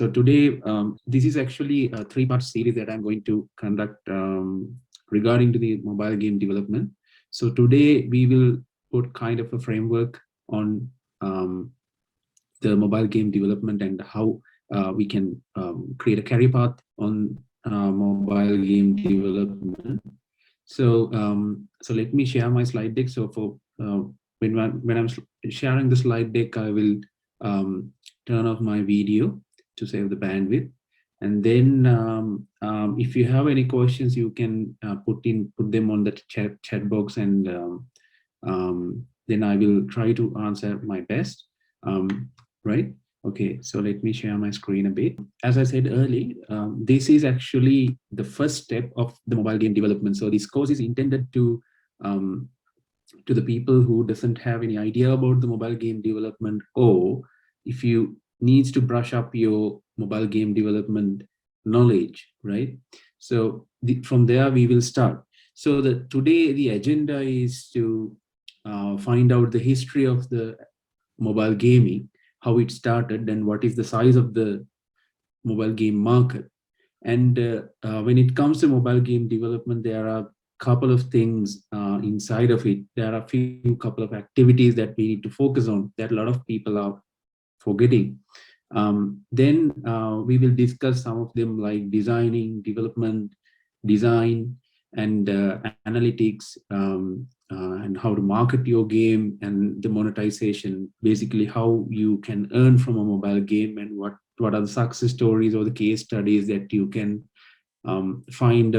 So today, this is actually a three-part series that I'm going to conduct regarding to the mobile game development. So today we will put kind of a framework on the mobile game development and how we can create a career path on mobile game development. So let me share my slide deck. So for when I'm sharing the slide deck, I will turn off my video to save the bandwidth. And then if you have any questions, you can put them on the chat box, and then I will try to answer my best. Right? Okay, so let me share my screen a bit. As I said earlier, this is actually the first step of the mobile game development. So this course is intended to the people who doesn't have any idea about the mobile game development, or if you needs to brush up your mobile game development knowledge, right? So from there we will start. So today the agenda is to find out the history of the mobile gaming, how it started, and what is the size of the mobile game market. And when it comes to mobile game development, there are a couple of things inside of it. There are a couple of activities that we need to focus on that a lot of people are forgetting. Then we will discuss some of them, like designing, development, design, and analytics, and how to market your game, and the monetization, basically how you can earn from a mobile game, and what are the success stories or the case studies that you can find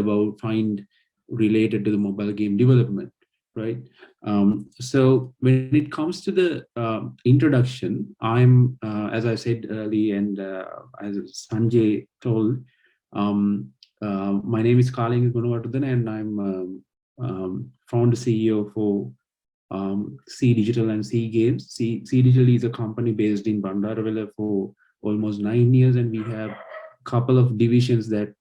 related to the mobile game development, right? So when it comes to the introduction, I'm as I said earlier, and as Sanjay told, my name is Kaling Gunawardhan, and I'm founder CEO for C Digital and C Games. C Digital is a company based in Bandaravilla for almost 9 years, and we have a couple of divisions that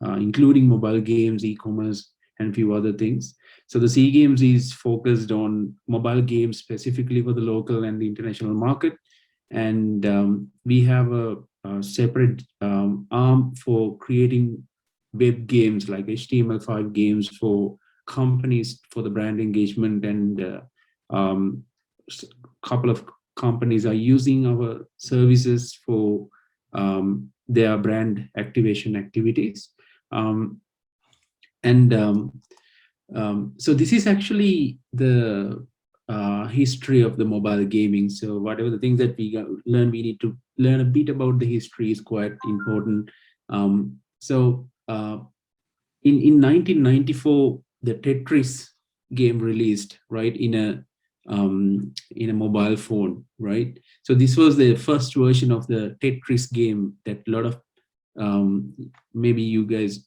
including mobile games, e-commerce, and a few other things. So the C Games is focused on mobile games specifically for the local and the international market, and we have a separate arm for creating web games like HTML5 games for companies for the brand engagement, and a couple of companies are using our services for their brand activation activities. So this is actually the history of the mobile gaming. So whatever the things that we learn, we need to learn a bit about the history is quite important. In 1994, the Tetris game released, right, in a mobile phone, right? So this was the first version of the Tetris game that a lot of maybe you guys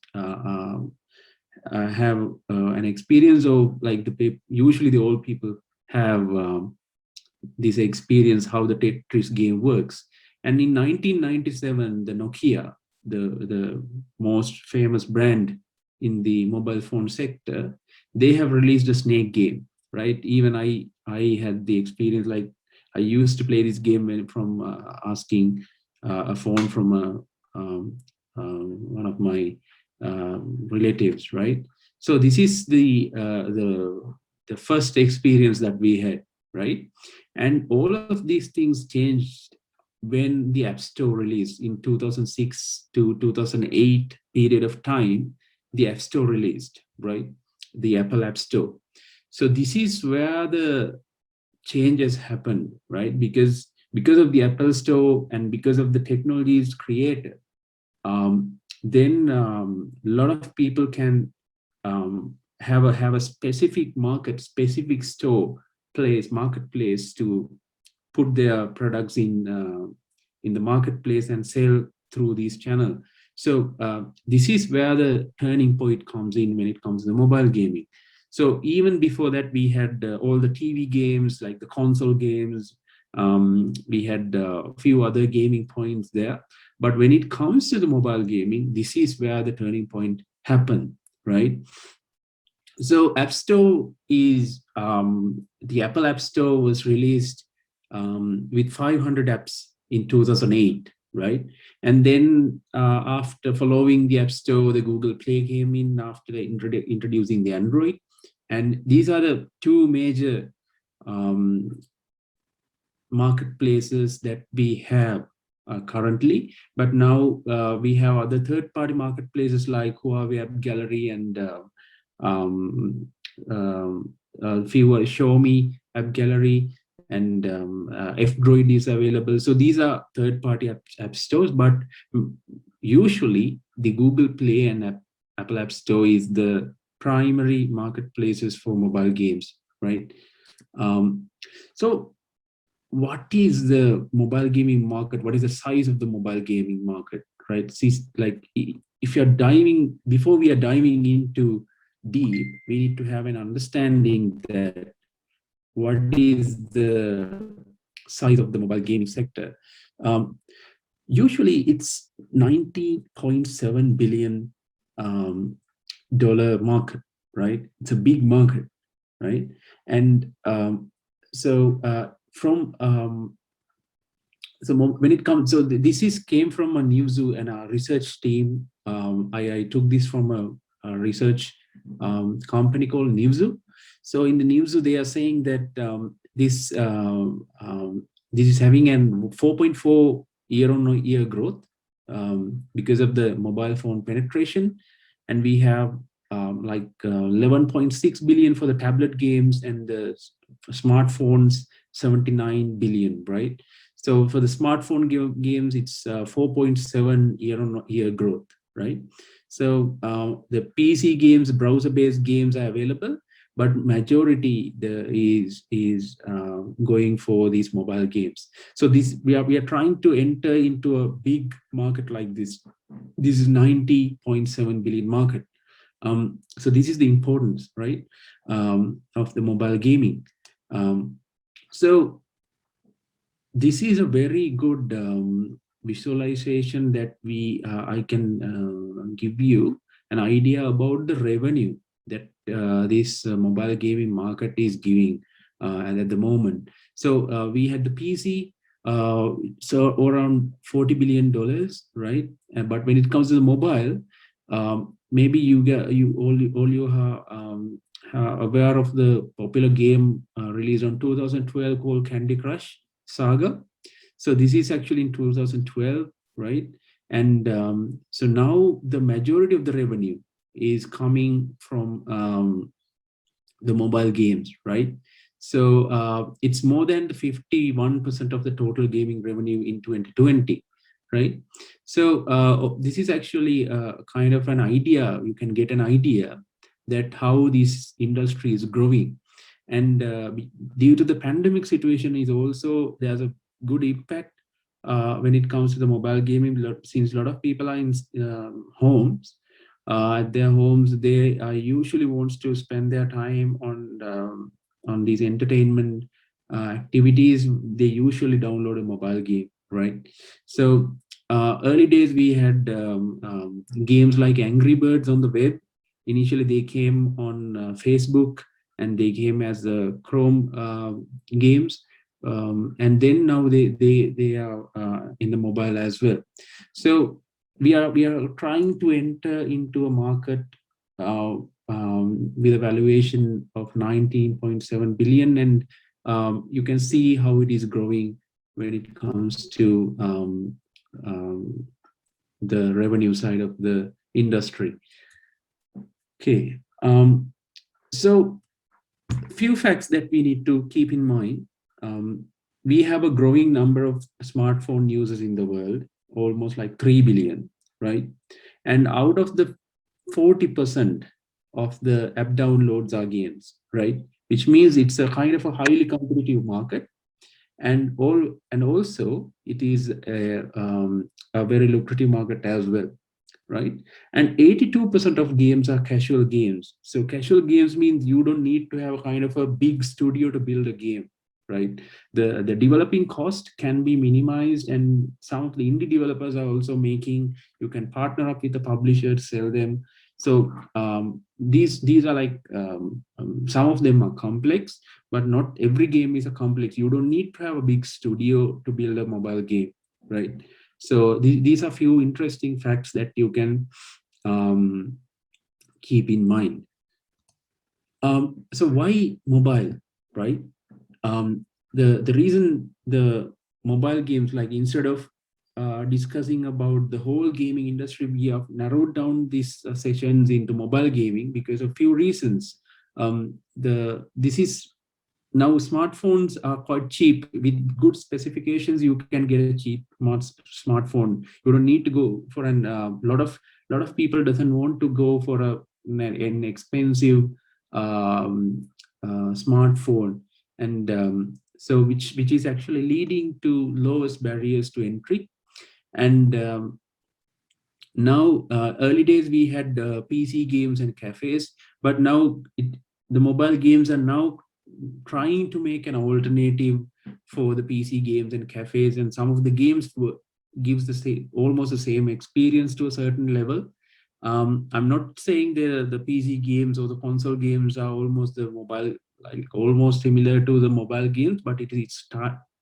have an experience of, like usually the old people have this experience how the Tetris game works. And in 1997, the Nokia, the most famous brand in the mobile phone sector, they have released a snake game, right? Even I had the experience, like I used to play this game from asking a phone from one of my relatives, right? So this is the first experience that we had, right? And all of these things changed when the App Store released in 2006 to 2008 period of time. The App Store released, right? The Apple App Store. So this is where the changes happened, right? Because of the Apple Store and because of the technologies created, then a lot of people can have a specific market, specific marketplace to put their products in the marketplace and sell through this channel. So this is where the turning point comes in when it comes to the mobile gaming. So even before that, we had all the TV games, like the console games. We had a few other gaming points there. But when it comes to the mobile gaming, this is where the turning point happened, right? So App Store is, the Apple App Store was released with 500 apps in 2008, right? And then after following the App Store, the Google Play came in after introducing the Android. And these are the two major um, marketplaces that we have currently. But now we have other third-party marketplaces like Huawei App Gallery and um, um, few Xiaomi App Gallery, and F-Droid is available. So these are third-party app stores, but usually the Google Play and Apple App Store is the primary marketplaces for mobile games, right? Um, so what is the mobile gaming market? What is the size of the mobile gaming market, right? See, like if you're diving, before we are diving into deep, we need to have an understanding that what is the size of the mobile gaming sector. Um, Usually it's 90.7 billion dollar market, right? It's a big market, right? And from so when it comes, so this is came from a Newzoo and a research team. I took this from a research company called Newzoo. So in the Newzoo, they are saying that this is having an 4.4 year-on-year growth because of the mobile phone penetration, and we have like 11.6 billion for the tablet games, and the smartphones 79 billion, right? So for the smartphone games, it's 4.7 year-on-year growth, right? So the PC games, browser-based games are available, but majority is going for these mobile games. So this we are trying to enter into a big market like this. This is 90.7 billion market. So this is the importance, right, of the mobile gaming. So this is a very good visualization that I can give you an idea about the revenue that this mobile gaming market is giving at the moment. So we had the PC, so around $40 billion, right? But when it comes to the mobile, maybe all you are aware of the popular game released on 2012 called Candy Crush Saga. So this is actually in 2012, right? And so now the majority of the revenue is coming from the mobile games, right? So it's more than 51% of the total gaming revenue in 2020, right? So this is actually kind of an idea. You can get an idea that how this industry is growing. And due to the pandemic situation is also, there's a good impact when it comes to the mobile gaming, since a lot of people are in homes. At their homes, they usually wants to spend their time on these entertainment activities. They usually download a mobile game, right? So early days we had games like Angry Birds on the web. Initially they came on Facebook, and they came as Chrome games, and then now they are in the mobile as well. So we are trying to enter into a market uh, with a valuation of 19.7 billion, and you can see how it is growing when it comes to um, the revenue side of the industry. Okay, so few facts that we need to keep in mind. We have a growing number of smartphone users in the world, almost like 3 billion, right? And out of the 40% of the app downloads are games, right? Which means it's a kind of a highly competitive market. And also it is a very lucrative market as well, right? And 82% of games are casual games. So casual games means you don't need to have a kind of a big studio to build a game, right? The developing cost can be minimized, and some of the indie developers are also making, you can partner up with the publisher, sell them. So these are like some of them are complex, but not every game is a complex. You don't need to have a big studio to build a mobile game, right? So these are few interesting facts that you can um, keep in mind. So why mobile, right? The reason the mobile games, like instead of discussing about the whole gaming industry, we have narrowed down these sessions into mobile gaming because of few reasons. The This is now smartphones are quite cheap with good specifications. You can get a cheap smartphone. You don't need to go for an lot of people doesn't want to go for an expensive smartphone, and so which is actually leading to lowest barriers to entry. And now early days we had PC games and cafes, but now the mobile games are now trying to make an alternative for the PC games and cafes, and some of the games gives the same, almost the same experience to a certain level. I'm not saying the PC games or the console games are almost the mobile, like almost similar to the mobile games, but it is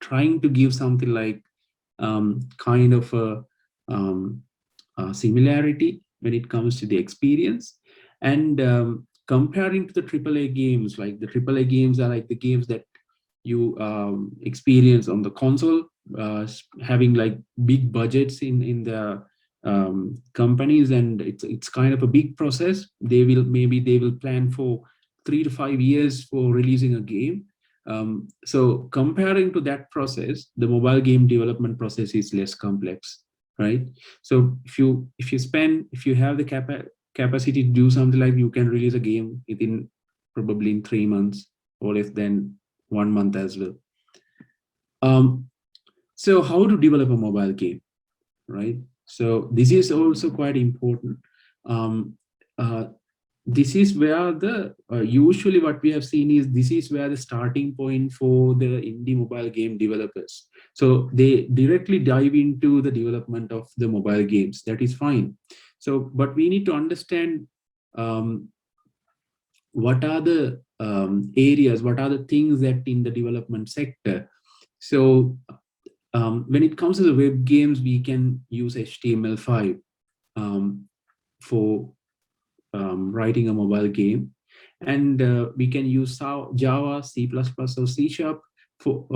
trying to give something like kind of a similarity when it comes to the experience. And comparing to the AAA games, like the AAA games are like the games that you experience on the console, having like big budgets in the companies, and it's kind of a big process. They will plan for 3 to 5 years for releasing a game. So comparing to that process, the mobile game development process is less complex, right? So if you have the capacity to do something, like you can release a game within probably in 3 months or less than 1 month as well. Um, so how to develop a mobile game, right? So this is also quite important. Um, uh, this is where the usually what we have seen is this is where the starting point for the indie mobile game developers. So they directly dive into the development of the mobile games. That is fine. So, but we need to understand um, what are the areas, what are the things that in the development sector. So when it comes to the web games, we can use HTML5 for writing a mobile game, and we can use Java, C++, or C Sharp for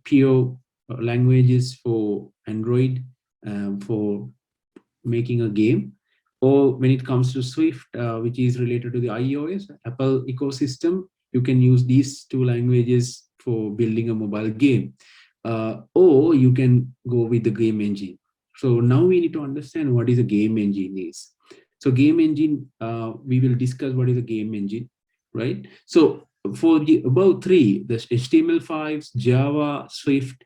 pure languages for Android, for making a game. Or when it comes to Swift, which is related to the iOS Apple ecosystem, you can use these two languages for building a mobile game. Or you can go with the game engine. So now we need to understand what is a game engine is. So game engine, we will discuss what is a game engine, right? So for the above three, the HTML5s, Java, Swift,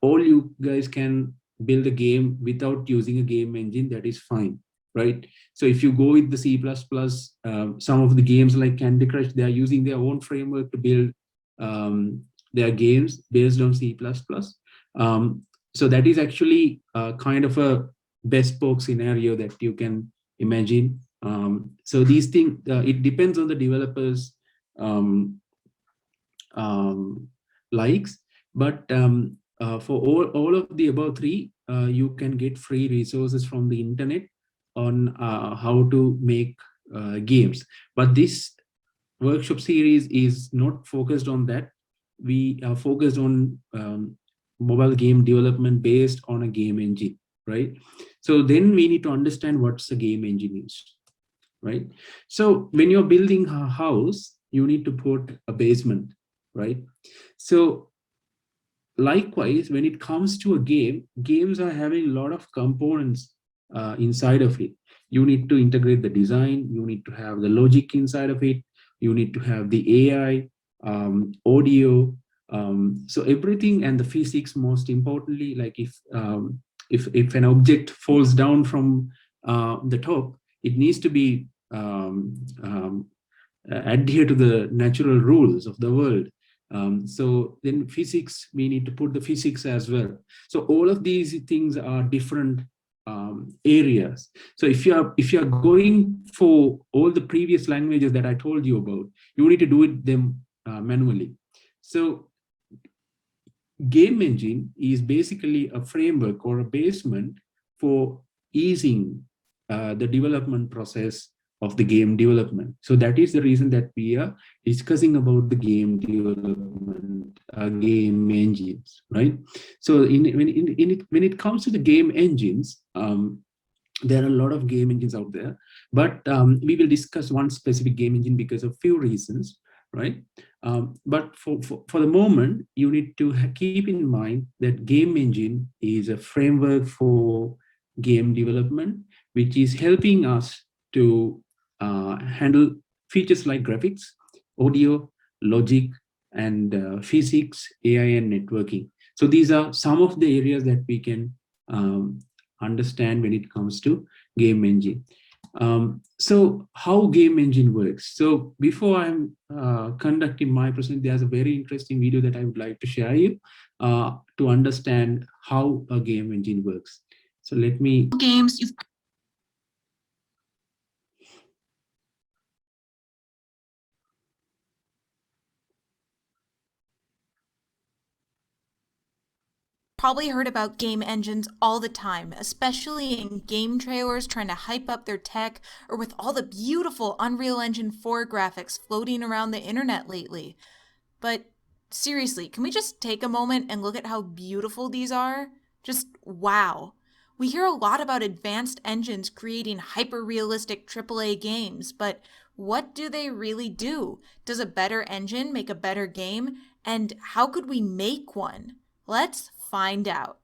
all you guys can build a game without using a game engine. That is fine, right? So if you go with the C++, some of the games like Candy Crush, they are using their own framework to build their games based on C++. um, so that is actually kind of a bespoke scenario that you can imagine. So these things, it depends on the developers um, um, likes. But for all of the above three, you can get free resources from the internet on how to make games. But this workshop series is not focused on that. We are focused on mobile game development based on a game engine, right? So then we need to understand what's a game engine is, right? So when you're building a house, you need to put a basement, right? So likewise, when it comes to a game, games are having a lot of components inside of it. You need to integrate the design, you need to have the logic inside of it, you need to have the AI, audio, so everything, and the physics most importantly. Like if an object falls down from the top, it needs to be adhere to the natural rules of the world. So then physics, we need to put the physics as well. So all of these things are different areas. So if you are going for all the previous languages that I told you about, you need to do it them manually. So game engine is basically a framework or a basement for easing the development process of the game development. So that is the reason that we are discussing about the game development, game engines, right? So when it comes to the game engines, there are a lot of game engines out there, but we will discuss one specific game engine because of few reasons, right? But for the moment, you need to keep in mind that game engine is a framework for game development, which is helping us to handle features like graphics, audio, logic, and physics, AI, and networking. So these are some of the areas that we can understand when it comes to game engine. So how game engine works. So before I'm conducting my presentation, there's a very interesting video that I would like to share you to understand how a game engine works. So let me games you've probably heard about game engines all the time, especially in game trailers trying to hype up their tech, or with all the beautiful Unreal Engine 4 graphics floating around the internet lately. But seriously, can we just take a moment and look at how beautiful these are? Just wow. We hear a lot about advanced engines creating hyper-realistic AAA games, but what do they really do? Does a better engine make a better game? And how could we make one? Let's find out.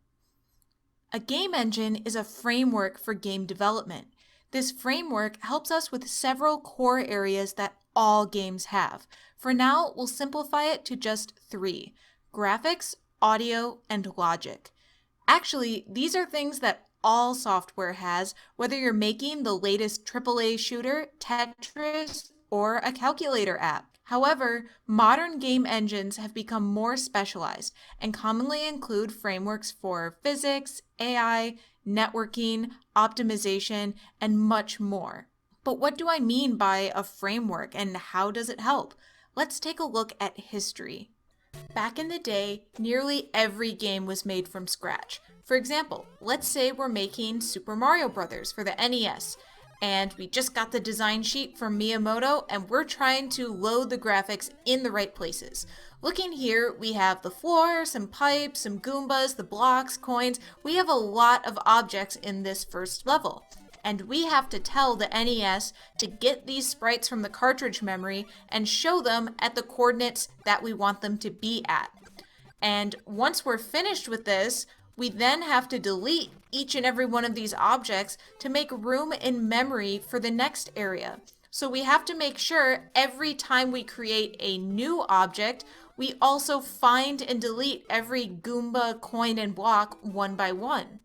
A game engine is a framework for game development. This framework helps us with several core areas that all games have. For now, we'll simplify it to just three: graphics, audio, and logic. Actually, these are things that all software has, whether you're making the latest AAA shooter, Tetris, or a calculator app. However, modern game engines have become more specialized and commonly include frameworks for physics, AI, networking, optimization, and much more. But what do I mean by a framework and how does it help? Let's take a look at history. Back in the day, nearly every game was made from scratch. For example, let's say we're making Super Mario Bros. For the NES, and we just got the design sheet from Miyamoto and we're trying to load the graphics in the right places. Looking here, we have the floor, some pipes, some Goombas, the blocks, coins. We have a lot of objects in this first level. And we have to tell the NES to get these sprites from the cartridge memory and show them at the coordinates that we want them to be at. And once we're finished with this, we then have to delete each and every one of these objects to make room in memory for the next area. So we have to make sure every time we create a new object, we also find and delete every Goomba, coin, and block one by one.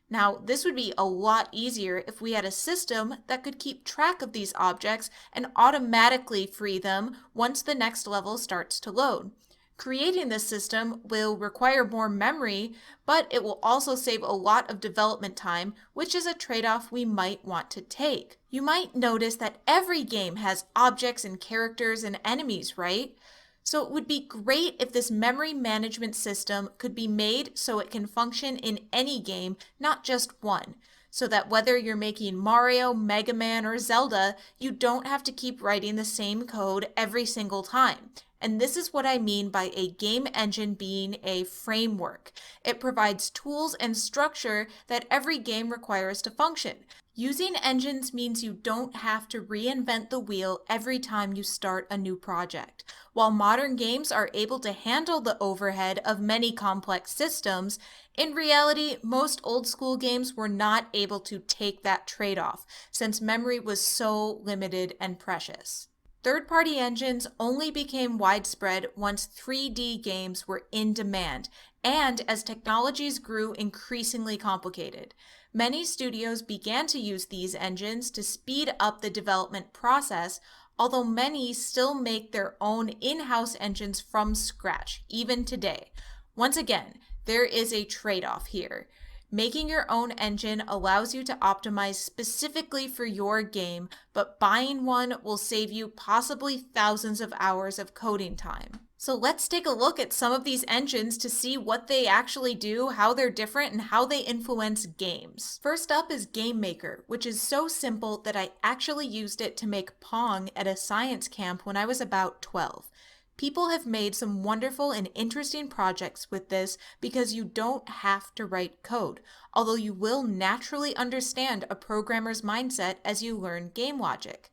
Now, this would be a lot easier if we had a system that could keep track of these objects and automatically free them once the next level starts to load. Creating this system will require more memory, but it will also save a lot of development time, which is a trade-off we might want to take. You might notice that every game has objects and characters and enemies, right? So it would be great if this memory management system could be made so it can function in any game, not just one. So that whether you're making Mario, Mega Man, or Zelda, you don't have to keep writing the same code every single time. And this is what I mean by a game engine being a framework. It provides tools and structure that every game requires to function. Using engines means you don't have to reinvent the wheel every time you start a new project. While modern games are able to handle the overhead of many complex systems, in reality, most old school games were not able to take that trade-off, since memory was so limited and precious. Third-party engines only became widespread once 3D games were in demand, and as technologies grew increasingly complicated. Many studios began to use these engines to speed up the development process, although many still make their own in-house engines from scratch, even today. Once again, there is a trade-off here. Making your own engine allows you to optimize specifically for your game, but buying one will save you possibly thousands of hours of coding time. So let's take a look at some of these engines to see what they actually do, how they're different, and how they influence games. First up is Game Maker, which is so simple that I actually used it to make Pong at a science camp when I was about 12. People have made some wonderful and interesting projects with this because you don't have to write code, although you will naturally understand a programmer's mindset as you learn game logic.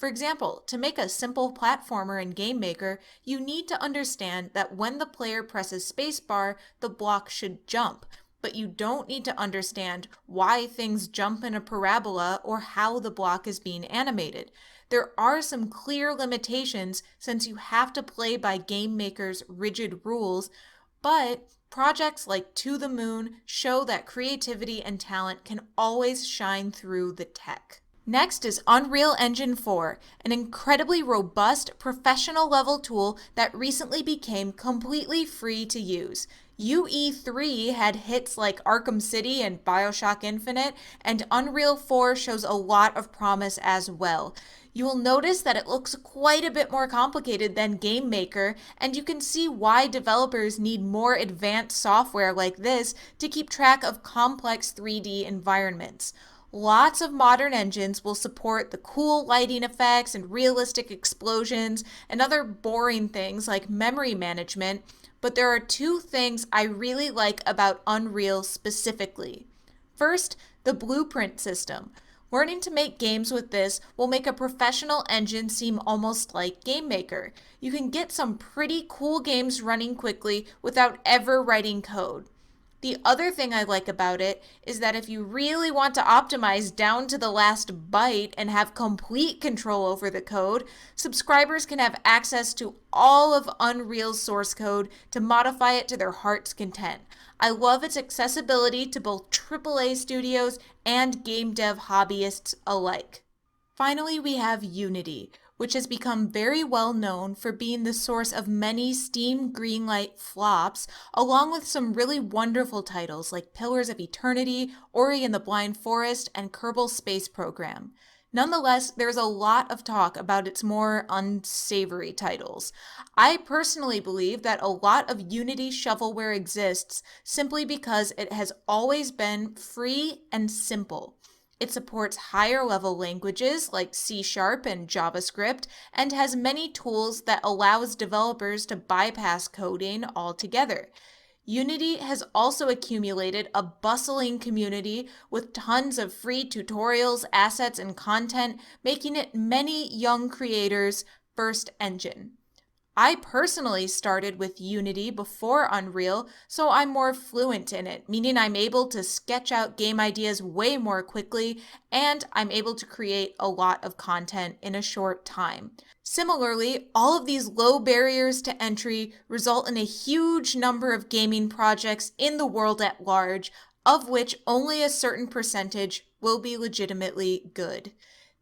For example, to make a simple platformer in Game Maker, you need to understand that when the player presses spacebar, the block should jump, but you don't need to understand why things jump in a parabola or how the block is being animated. There are some clear limitations since you have to play by Game Maker's rigid rules, but projects like To the Moon show that creativity and talent can always shine through the tech. Next is Unreal Engine 4, an incredibly robust professional level tool that recently became completely free to use. UE3 had hits like Arkham City and Bioshock Infinite, and Unreal 4 shows a lot of promise as well. You will notice that it looks quite a bit more complicated than Game Maker, and you can see why developers need more advanced software like this to keep track of complex 3D environments. Lots of modern engines will support the cool lighting effects and realistic explosions and other boring things like memory management, but there are two things I really like about Unreal specifically. First, the blueprint system. Learning to make games with this will make a professional engine seem almost like Game Maker. You can get some pretty cool games running quickly without ever writing code. The other thing I like about it is that if you really want to optimize down to the last byte and have complete control over the code, subscribers can have access to all of Unreal's source code to modify it to their heart's content. I love its accessibility to both AAA studios and game dev hobbyists alike. Finally, we have Unity, which has become very well known for being the source of many Steam Greenlight flops, along with some really wonderful titles like Pillars of Eternity, Ori and the Blind Forest, and Kerbal Space Program. Nonetheless, there's a lot of talk about its more unsavory titles. I personally believe that a lot of Unity shovelware exists simply because it has always been free and simple. It supports higher level languages like C# and JavaScript and has many tools that allows developers to bypass coding altogether. Unity has also accumulated a bustling community with tons of free tutorials, assets, and content, making it many young creators' first engine. I personally started with Unity before Unreal, so I'm more fluent in it, meaning I'm able to sketch out game ideas way more quickly, and I'm able to create a lot of content in a short time. Similarly, all of these low barriers to entry result in a huge number of gaming projects in the world at large, of which only a certain percentage will be legitimately good.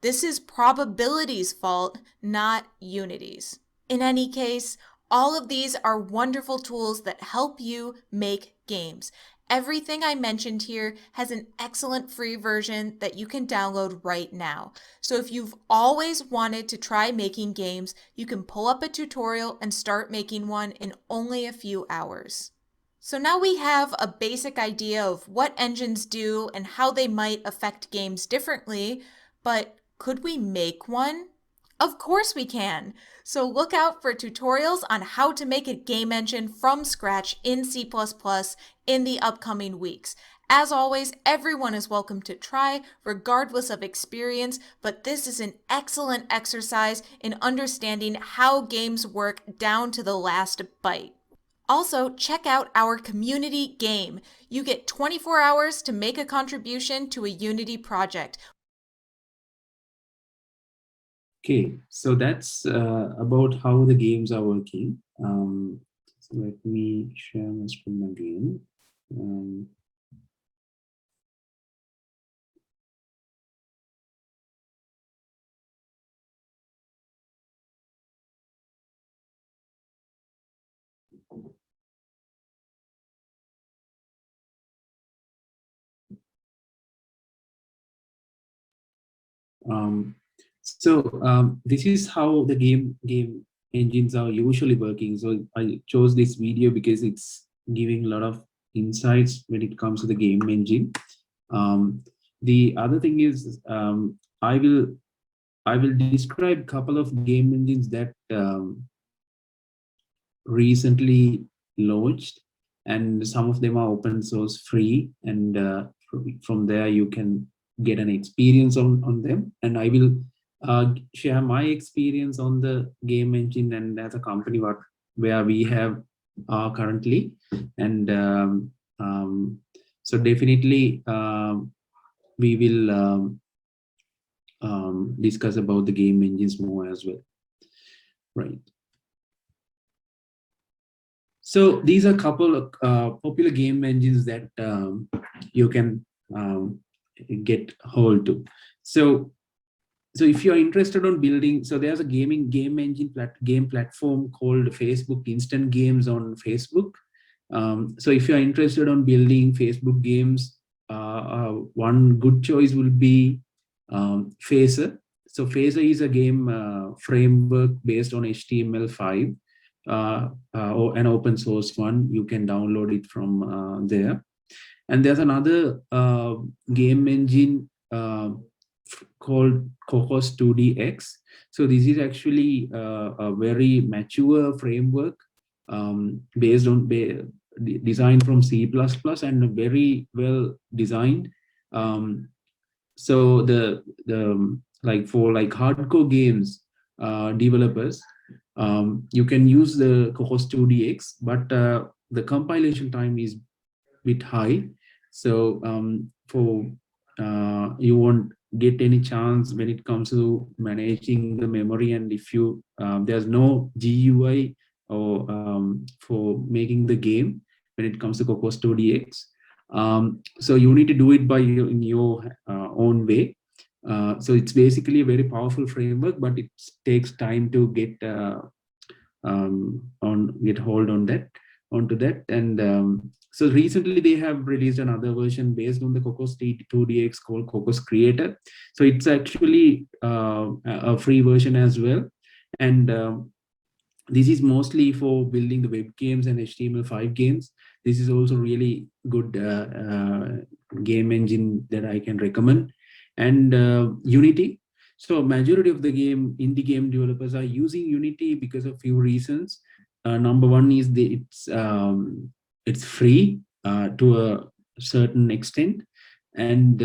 This is probability's fault, not Unity's. In any case, all of these are wonderful tools that help you make games. Everything I mentioned here has an excellent free version that you can download right now. So if you've always wanted to try making games, you can pull up a tutorial and start making one in only a few hours. So now we have a basic idea of what engines do and how they might affect games differently, but could we make one? Of course we can! So look out for tutorials on how to make a game engine from scratch in C++ in the upcoming weeks. As always, everyone is welcome to try, regardless of experience, but this is an excellent exercise in understanding how games work down to the last byte. Also, check out our community game. You get 24 hours to make a contribution to a Unity project. Okay, so that's about how the games are working. So let me share my screen again. Um, um, this is how the game engines are usually working. So I chose this video because it's giving a lot of insights when it comes to the game engine. Um, the other thing is, I will describe a couple of game engines that recently launched, and some of them are open source free, and from there you can get an experience on them. And I will share my experience on the game engine and as a company what where we have currently. And um, so definitely we will discuss about the game engines more as well, right? So these are a couple of popular game engines that you can get hold to. So so if you're interested on building, so there's a game engine game platform called Facebook Instant Games on Facebook. So if you're interested on building Facebook games, one good choice will be Phaser. So Phaser is a game framework based on HTML5, or an open source one. You can download it from there. And there's another game engine called Cocos 2DX. So this is actually a very mature framework based on designed from C++ and very well designed. Um, so the like for like hardcore games developers, you can use the Cocos 2DX, but the compilation time is bit high. So for you won't get any chance when it comes to managing the memory, and if you there's no GUI or for making the game when it comes to Cocos 2DX. So you need to do it by in your own way. So it's basically a very powerful framework, but it takes time to get hold on that onto that. And so recently they have released another version based on the Cocos 2DX called Cocos Creator. So it's actually a free version as well. And this is mostly for building the web games and HTML5 games. This is also really good game engine that I can recommend. And Unity. So majority of the indie game developers are using Unity because of few reasons. Number one is it's free to a certain extent, and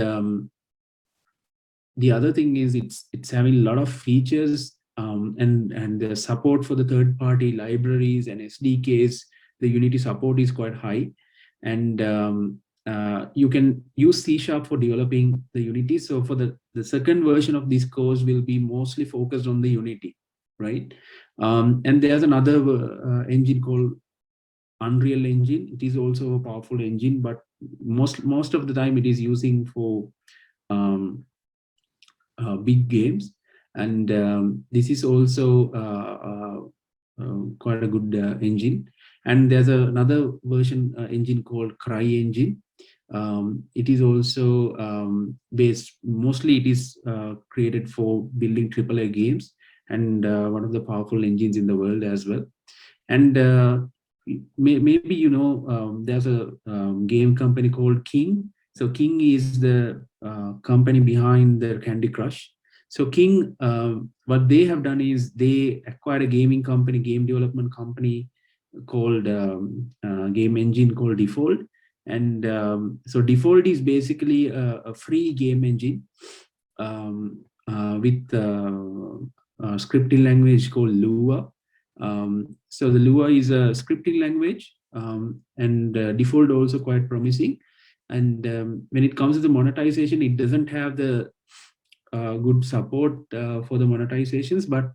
the other thing is it's having a lot of features, and the support for the third party libraries and SDKs. The Unity support is quite high, and you can use C# for developing the Unity. So for the second version of this course will be mostly focused on the Unity, right? And there's another engine called Unreal Engine. It is also a powerful engine, but most of the time it is using for um, big games. And this is also quite a good engine. And there's another version engine called Cry Engine. It is also based, mostly it is created for building AAA games, and one of the powerful engines in the world as well. And maybe there's a game company called King. So King is the company behind the Candy Crush. So King, what they have done is they acquired a game development company called game engine called Default. And so Default is basically a free game engine with a scripting language called Lua. So the Lua is a scripting language, and Default also quite promising. And when it comes to the monetization, it doesn't have the good support for the monetizations, but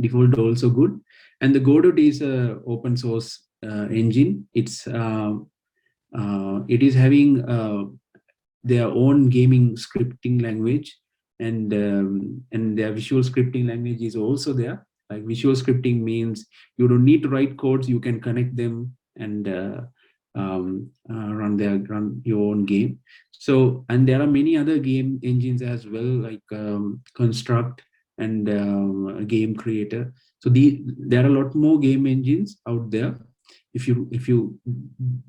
Default also good. And the Godot is a open source engine. It is having their own gaming scripting language, and their visual scripting language is also there. Like visual scripting means you don't need to write codes; you can connect them and run your own game. So, and there are many other game engines as well, like Construct and a game creator. So there are a lot more game engines out there. If you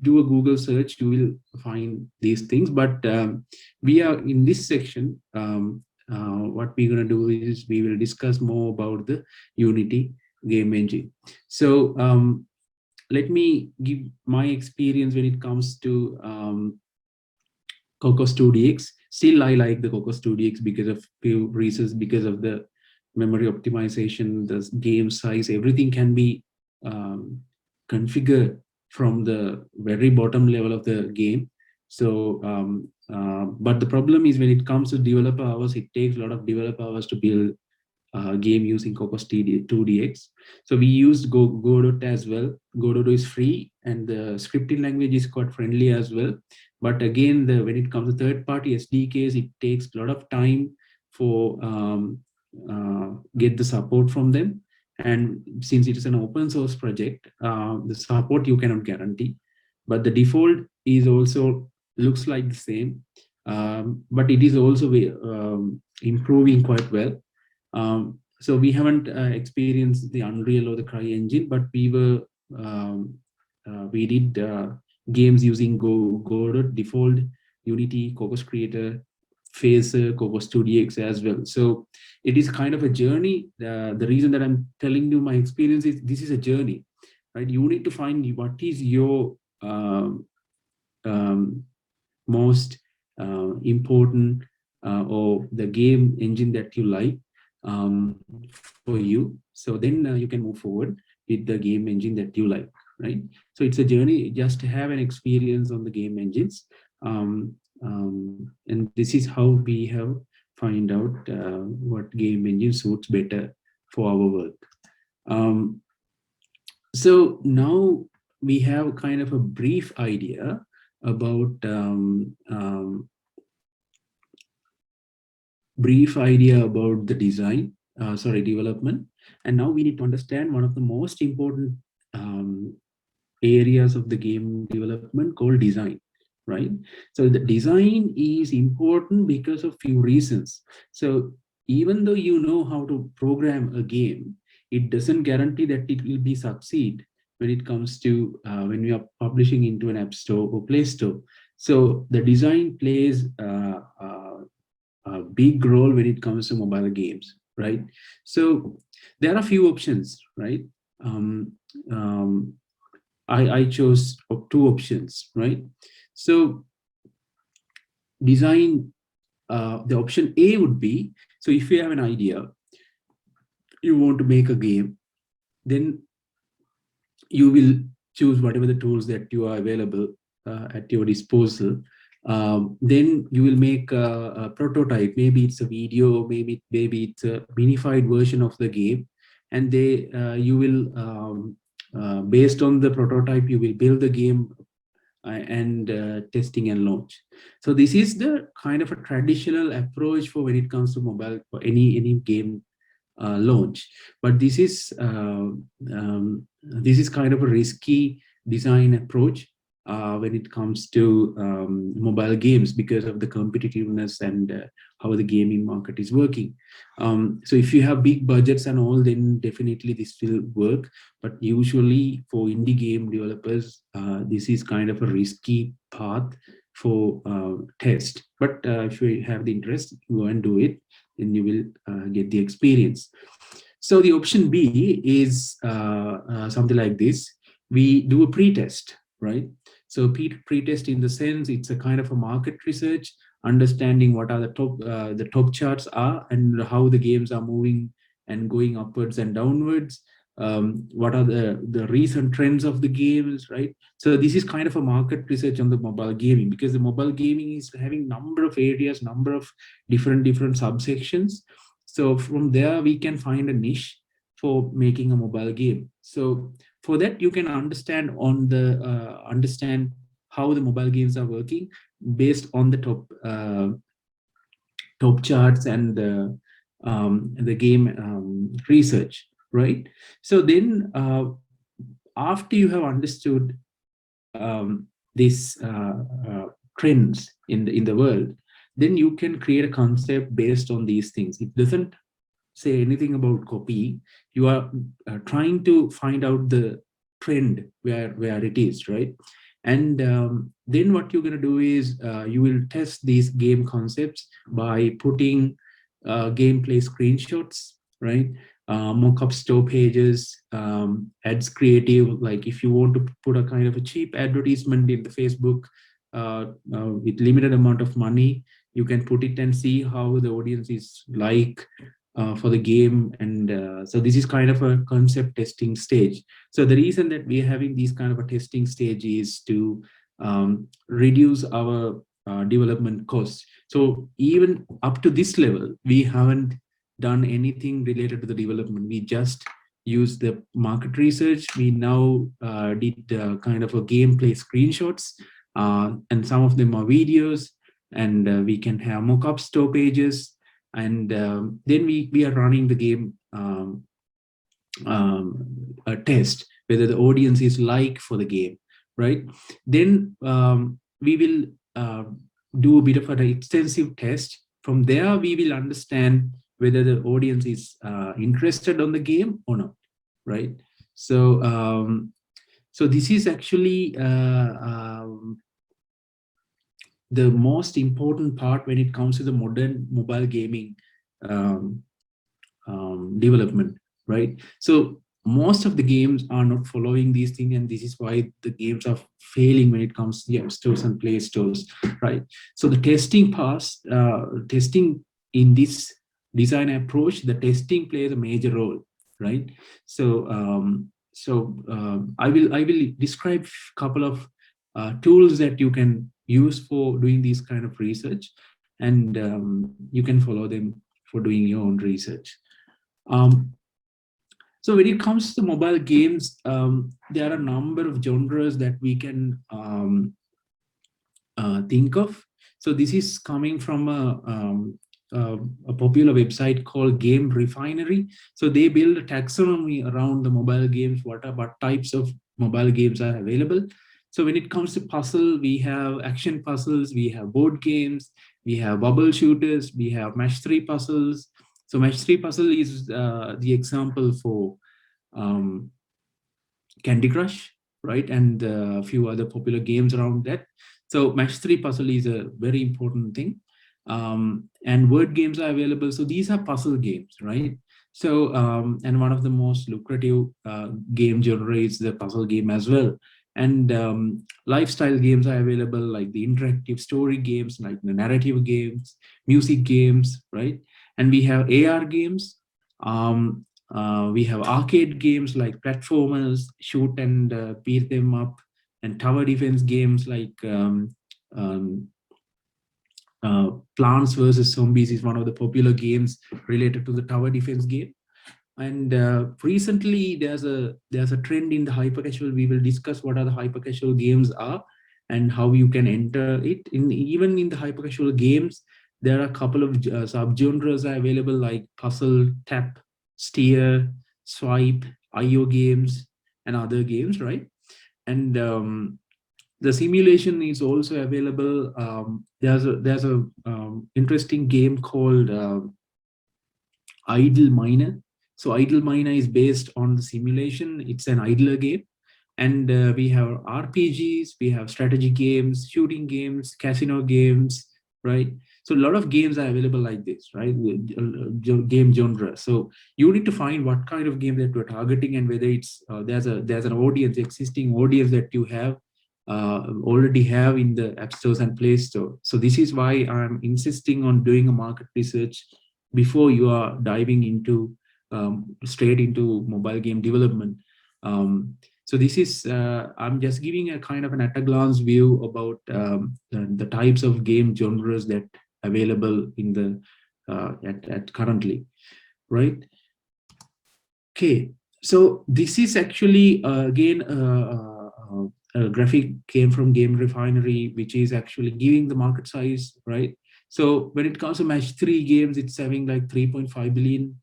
do a Google search, you will find these things. But we are in this section. What we're going to do is we will discuss more about the Unity game engine. So let me give my experience when it comes to Cocos 2DX. Still, I like the Cocos 2DX because of few reasons, because of the memory optimization, the game size, everything can be um, configured from the very bottom level of the game. So, but the problem is when it comes to developer hours, it takes a lot of developer hours to build game using Cocos 2DX. So we used Godot as well. Godot is free and the scripting language is quite friendly as well. But again, when it comes to third-party SDKs, it takes a lot of time for get the support from them. And since it is an open source project, the support you cannot guarantee. But the default is also looks like the same, but it is also improving quite well. So we haven't experienced the Unreal or the CryEngine, but we did games using Godot, Default, Unity, Cocos Creator, Phaser, Cocos 2DX as well. So it is kind of a journey. The reason that I'm telling you my experience is this is a journey, right? You need to find what is your um, most important or the game engine that you like for you. So then you can move forward with the game engine that you like, right? So it's a journey just to have an experience on the game engines. And this is how we have find out what game engine suits better for our work. Um, so now we have kind of a brief idea about the design, development. And now we need to understand one of the most important um, areas of the game development called design, right? So the design is important because of few reasons. So even though you know how to program a game, it doesn't guarantee that it will be succeed when it comes to when we are publishing into an app store or Play Store. So the design plays a big role when it comes to mobile games, right? So there are a few options, right? Um, um, I chose two options, right? So design, the option A would be, so if you have an idea, you want to make a game, then you will choose whatever the tools that you are available at your disposal. Then you will make a prototype. Maybe it's a video, maybe it's a minified version of the game, and you will based on the prototype, you will build the game and testing and launch. So this is the kind of a traditional approach for when it comes to mobile, for any game launch. But this is kind of a risky design approach when it comes to mobile games because of the competitiveness and how the gaming market is working. So if you have big budgets and all, then definitely this will work. But usually for indie game developers, this is kind of a risky path for test. But if you have the interest, go and do it, then you will get the experience. So the option B is something like this. We do a pre-test, right? So pre-test in the sense it's a kind of a market research, understanding what are the top charts are and how the games are moving and going upwards and downwards. What are the recent trends of the games, right? So this is kind of a market research on the mobile gaming, because the mobile gaming is having number of areas, number of different subsections. So from there we can find a niche for making a mobile game. So for that you can understand how the mobile games are working based on the top charts and the game research, right? So then after you have understood these trends in the world, then you can create a concept based on these things. It doesn't say anything about copy, you are trying to find out the trend where it is, right? And then what you're going to do is you will test these game concepts by putting gameplay screenshots, right? Mock-up store pages, ads creative. Like if you want to put a kind of a cheap advertisement in the Facebook with limited amount of money, you can put it and see how the audience is like for the game. And so this is kind of a concept testing stage. So the reason that we are having these kind of a testing stage is to reduce our development costs. So even up to this level, we haven't done anything related to the development. We just use the market research. We now did kind of a gameplay screenshots, and some of them are videos, and we can have mock-up store pages, and then we are running the game a test whether the audience is like for the game, right? Then we will do a bit of an extensive test. From there we will understand whether the audience is interested on the game or not, right? So so this is actually the most important part when it comes to the modern mobile gaming um, development, right? So most of the games are not following these things, and this is why the games are failing when it comes to the app stores and play stores, right? So the testing in this design approach, the testing plays a major role, right? So I will describe a couple of tools that you can use for doing this kind of research, and you can follow them for doing your own research. um, so when it comes to mobile games, there are a number of genres that we can think of. So this is coming from a popular website called Game Refinery. So they build a taxonomy around the mobile games. What types of mobile games are available? So when it comes to puzzle, we have action puzzles, we have board games, we have bubble shooters, we have match three puzzles. So match three puzzle is the example for um, Candy Crush, right? And a few other popular games around that. So match three puzzle is a very important thing. And word games are available. So these are puzzle games, right? So and one of the most lucrative game genre is the puzzle game as well. And lifestyle games are available, like the interactive story games, like the narrative games, music games, right? And we have AR games. Um, we have arcade games like platformers, shoot and beat them up, and tower defense games like um, Plants versus Zombies is one of the popular games related to the tower defense game. And recently, there's a trend in the hyper casual. We will discuss what are the hyper casual games are and how you can enter it. Even in the hyper casual games, there are a couple of subgenres are available, like puzzle, tap, steer, swipe, IO games, and other games, right? And the simulation is also available. There's a interesting game called Idle Miner. So Idle Miner is based on the simulation. It's an idler game. And we have RPGs, we have strategy games, shooting games, casino games, right? So a lot of games are available like this, right? Game genre. So you need to find what kind of game that you're targeting, and whether it's there's an audience, existing audience that you have already have in the app stores and play store. So this is why I'm insisting on doing a market research before you are diving into straight into mobile game development. So this is I'm just giving a kind of an at a glance view about the types of game genres that available in the at currently, right? Okay, so this is actually again a graphic came from Game Refinery, which is actually giving the market size, right? So when it comes to match three games, it's having like 3.5 billion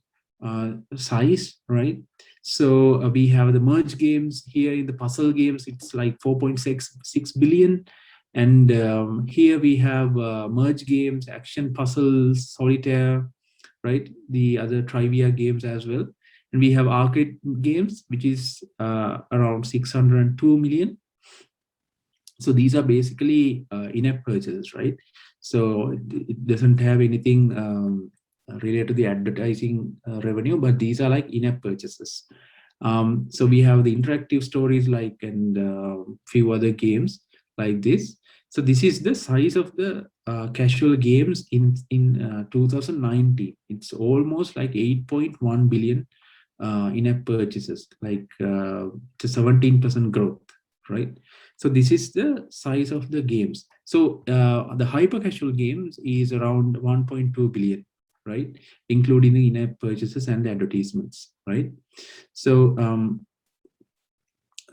size, right? So we have the merge games here. In the puzzle games, it's like 4.66 billion. And here we have merge games, action puzzles, solitaire, right? The other trivia games as well. And we have arcade games, which is around 602 million. So these are basically in-app purchases, right? So it doesn't have anything related to the advertising revenue, but these are like in-app purchases. So we have the interactive stories like, and few other games like this. So this is the size of the casual games in 2019. It's almost like 8.1 billion in-app purchases, like to 17% growth, right? So this is the size of the games. So the hyper casual games is around 1.2 billion, right, including the in-app purchases and the advertisements, right? So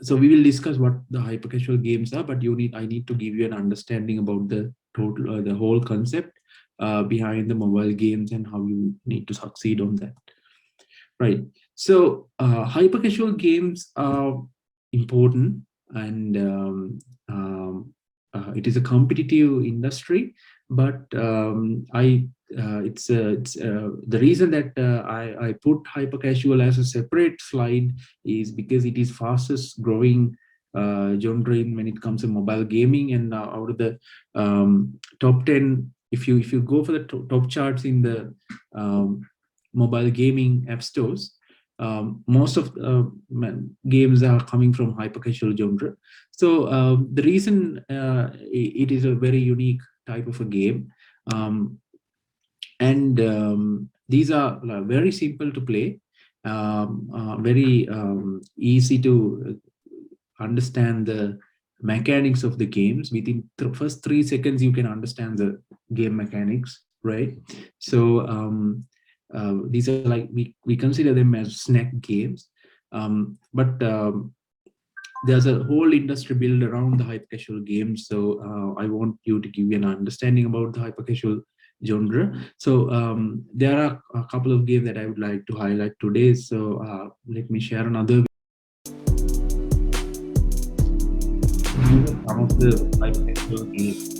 so we will discuss what the hyper casual games are, but I need to give you an understanding about the total the whole concept behind the mobile games and how you need to succeed on that. Right. So hyper casual games are important, and it is a competitive industry. But it's the reason that I put hyper casual as a separate slide is because it is fastest growing genre when it comes to mobile gaming, and out of the top 10, if you go for the top charts in the mobile gaming app stores, most of games are coming from hyper casual genre. So the reason it is a very unique type of a game, and these are very simple to play, very easy to understand the mechanics of the games. Within the first 3 seconds you can understand the game mechanics, right? So these are like, we consider them as snack games, but there's a whole industry built around the hyper casual games. So I want you to give you an understanding about the hyper casual genre. So there are a couple of games that I would like to highlight today. So let me share another. These are some of the hyper casual games.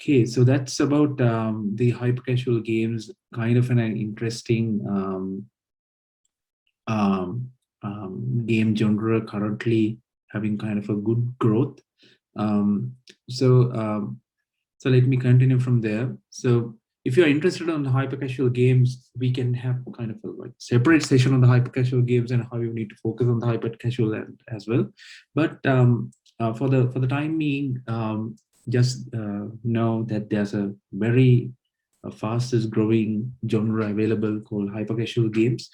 Okay, so that's about the hyper casual games, kind of an interesting um, game genre currently having kind of a good growth. Um, so so let me continue from there. So if you're interested on the hyper casual games, we can have kind of a like separate session on the hyper casual games and how you need to focus on the hyper casual as well. But for the time being, just know that there's a very fastest growing genre available called hyper casual games.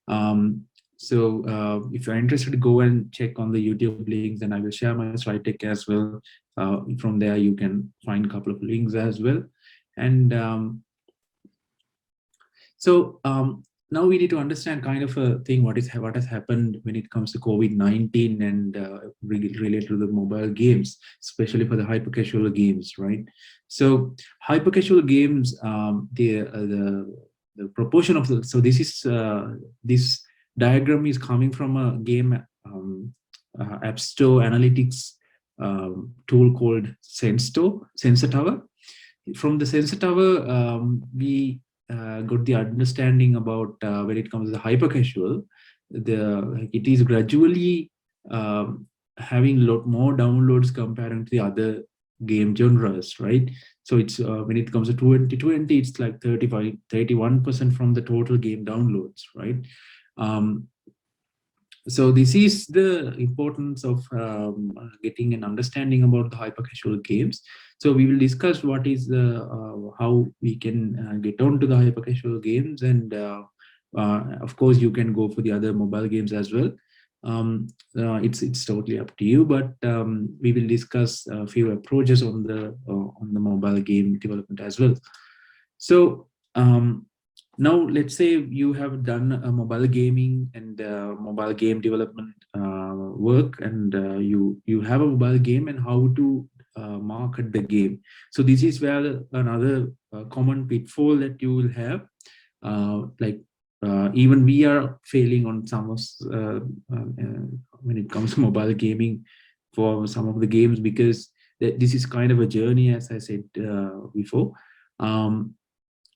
Um, so if you're interested, go and check on the YouTube links, and I will share my slide deck as well. From there, you can find a couple of links as well. And so now we need to understand kind of a thing what has happened when it comes to COVID-19 and related to the mobile games, especially for the hyper casual games, right? So hyper casual games, the proportion of the so this diagram is coming from a game App Store analytics tool called Sensor Tower. From the Sensor Tower, we got the understanding about when it comes to the hyper casual, it is gradually having a lot more downloads comparing to the other game genres, right? So it's when it comes to 2020, it's like 31% from the total game downloads, right? Um, so this is the importance of getting an understanding about the hyper casual games. So we will discuss what is the how we can get on to the hyper casual games, and of course you can go for the other mobile games as well. It's totally up to you, but we will discuss a few approaches on the mobile game development as well. So now let's say you have done a mobile gaming and mobile game development work, and you have a mobile game and how to market the game. So this is where another common pitfall that you will have, like even we are failing on some of when it comes to mobile gaming for some of the games, because this is kind of a journey, as I said before. um,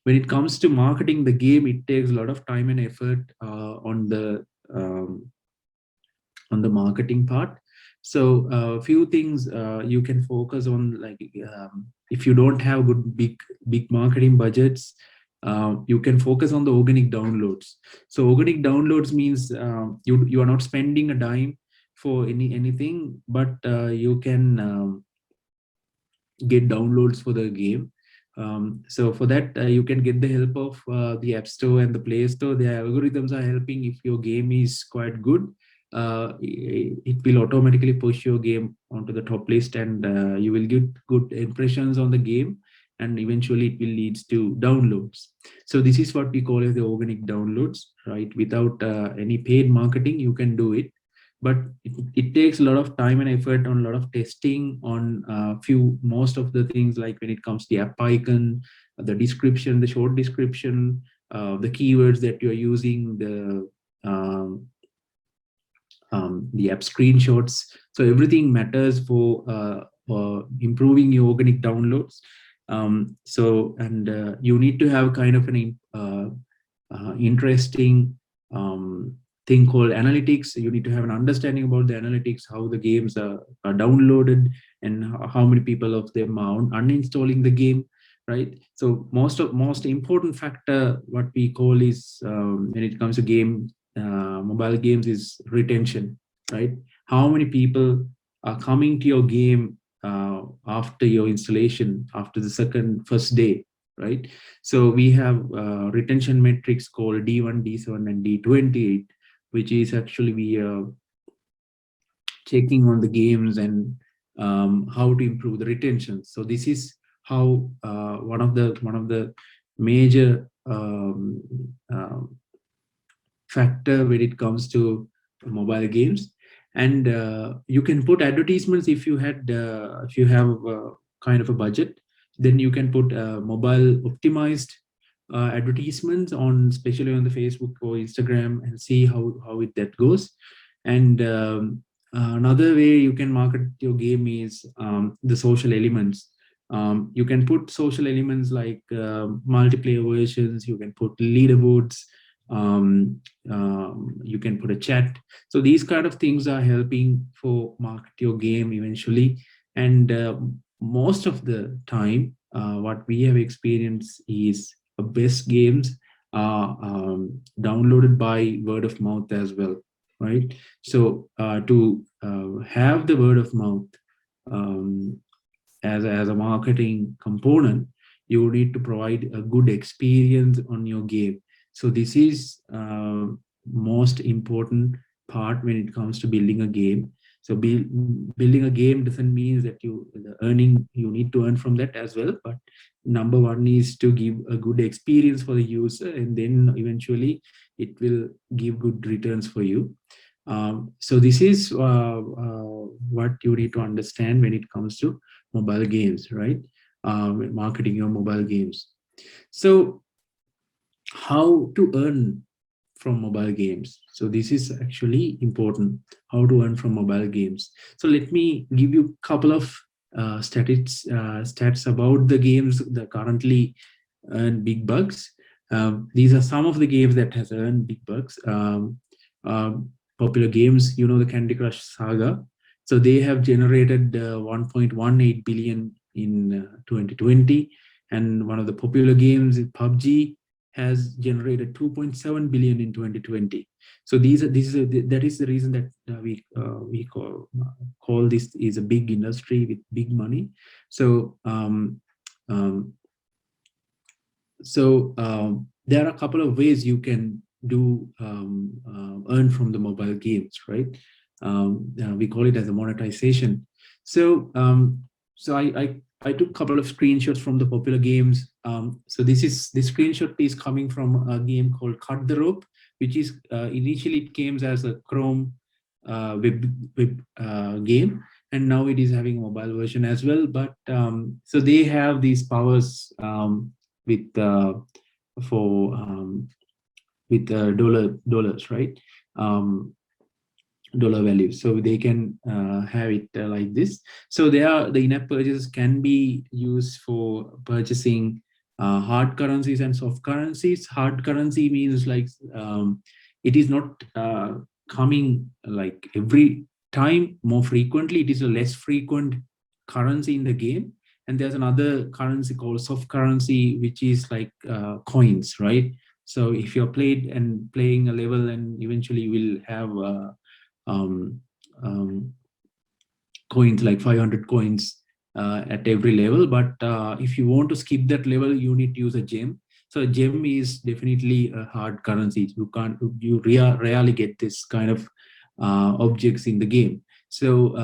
when it comes to marketing the game, it takes a lot of time and effort um, on the marketing part. So a few things you can focus on, like if you don't have good big marketing budgets, you can focus on the organic downloads. So organic downloads means you are not spending a dime for anything, but you can get downloads for the game. So for that, you can get the help of the App Store and the Play Store. The algorithms are helping. If your game is quite good, it will automatically push your game onto the top list, and you will get good impressions on the game, and eventually it will lead to downloads. So this is what we call as the organic downloads, right? Without any paid marketing, you can do it, but it takes a lot of time and effort on a lot of testing on most of the things, like when it comes to the app icon, the description, the short description, the keywords that you're using, the app screenshots. So everything matters for improving your organic downloads. And you need to have kind of an interesting thing called analytics. You need to have an understanding about the analytics, how the games are downloaded, and how many people of them are uninstalling the game, right? So most important factor what we call is when it comes to mobile games is retention, right? How many people are coming to your game after your installation, after the first day, right? So we have retention metrics called D1, D7, and D28, which is actually we checking on the games and how to improve the retention. So this is how one of the major factor when it comes to mobile games. And you can put advertisements if you have kind of a budget, then you can put mobile optimized advertisements on, especially on the Facebook or Instagram, and see how that goes. And another way you can market your game is the social elements. You can put social elements like multiplayer versions. You can put leaderboards. Um, you can put a chat. So these kind of things are helping for market your game eventually. And most of the time, what we have experienced is best games are downloaded by word of mouth as well, right? So to have the word of mouth um, as a marketing component, you need to provide a good experience on your game. So this is most important part when it comes to building a game. So building a game doesn't mean that the earning, you need to earn from that as well, but number one is to give a good experience for the user, and then eventually it will give good returns for you. So this is what you need to understand when it comes to mobile games, right? Marketing your mobile games. So how to earn from mobile games? So this is actually important. How to earn from mobile games? So let me give you a couple of stats about the games that currently earn big bucks. These are some of the games that has earned big bucks. Popular games, the Candy Crush Saga. So they have generated 1.18 billion in 2020, and one of the popular games is PUBG has generated 2.7 billion in 2020. So that is the reason that we call this is a big industry with big money. So um, there are a couple of ways you can do earn from the mobile games, right? We call it as a monetization. So I took a couple of screenshots from the popular games. So this screenshot is coming from a game called Cut the Rope, which is initially it came as a Chrome web game, and now it is having a mobile version as well. But so they have these powers with for with dollars, right? Um, dollar value, so they can have it like this. So the in-app purchases can be used for purchasing hard currencies and soft currencies. Hard currency means like it is not coming like every time more frequently. It is a less frequent currency in the game. And there's another currency called soft currency, which is like coins, right? So if you're playing a level, and eventually you will have um, um, coins like 500 coins at every level. But if you want to skip that level, you need to use a gem. So a gem is definitely a hard currency. You rarely get this kind of objects in the game. So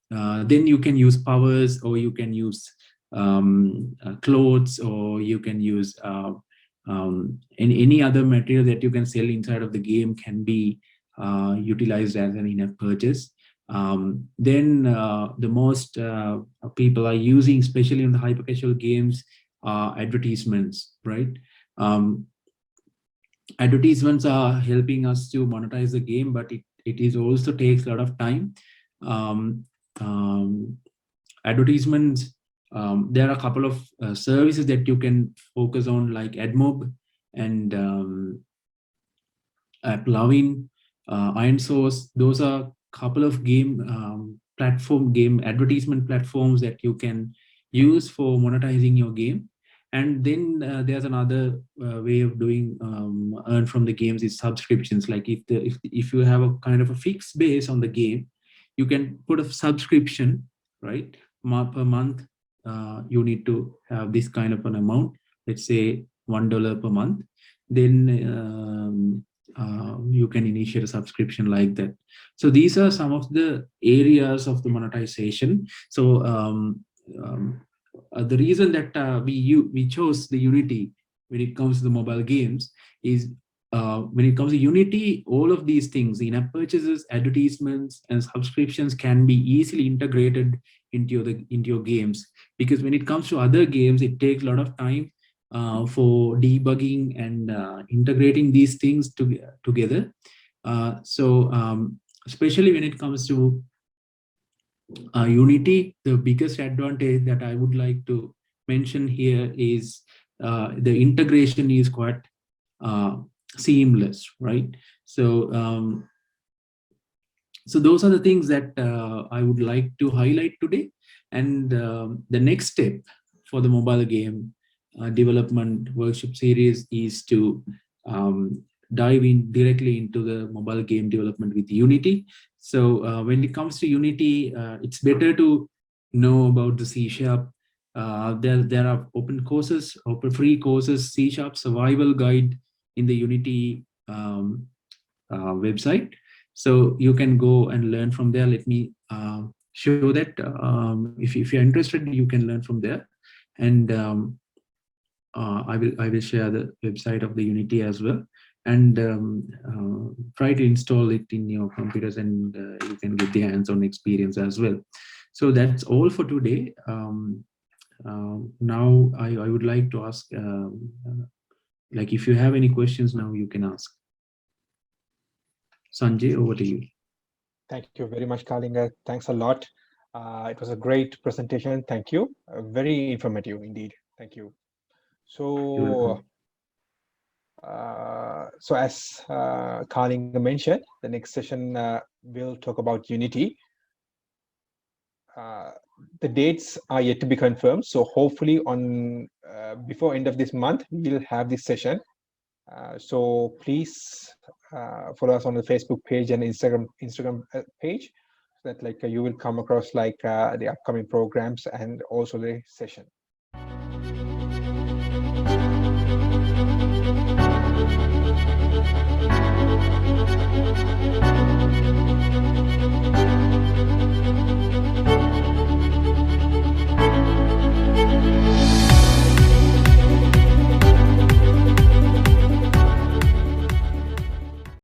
then you can use powers, or you can use clothes, or you can use any other material that you can sell inside of the game can be utilized as an in-app purchase. Then the most people are using, especially in the hyper casual games, advertisements, right? Um, Advertisements are helping us to monetize the game, but it is also takes a lot of time. Um, um, Advertisements, there are a couple of services that you can focus on, like AdMob and Plugin, Iron Source. Those are a couple of game advertisement platforms that you can use for monetizing your game. And then there's another way of doing earn from the games is subscriptions. Like if you have a kind of a fixed base on the game, you can put a subscription, right? Per month, you need to have this kind of an amount. Let's say $1 per month. Then you can initiate a subscription like that. So these are some of the areas of the monetization. So the reason that we chose the Unity when it comes to the mobile games is when it comes to Unity, all of these things, in-app purchases, advertisements, and subscriptions can be easily integrated into your games. Because when it comes to other games, it takes a lot of time for debugging and integrating these things together. So especially when it comes to Unity, the biggest advantage that I would like to mention here is the integration is quite uh, seamless, right? So so those are the things that I would like to highlight today. And the next step for the mobile game development workshop series is to um, dive in directly into the mobile game development with Unity. So when it comes to Unity, it's better to know about the C Sharp. There are open courses, open free courses, C Sharp survival guide in the Unity website. So you can go and learn from there. Let me show that. If you're interested, you can learn from there. And I will share the website of the Unity as well. And try to install it in your computers, and you can get the hands-on experience as well. So that's all for today. Now I would like to ask, like, if you have any questions now, you can ask. Sanjay, over to you. Thank you very much, Kalinga. Thanks a lot. It was a great presentation. Thank you. Very informative indeed. Thank you. You're So, welcome. as Kalinga mentioned, the next session will talk about Unity. Uh, the dates are yet to be confirmed. So hopefully on before end of this month, we will have this session. So please follow us on the Facebook page and Instagram page, so that like you will come across like the upcoming programs and also the session.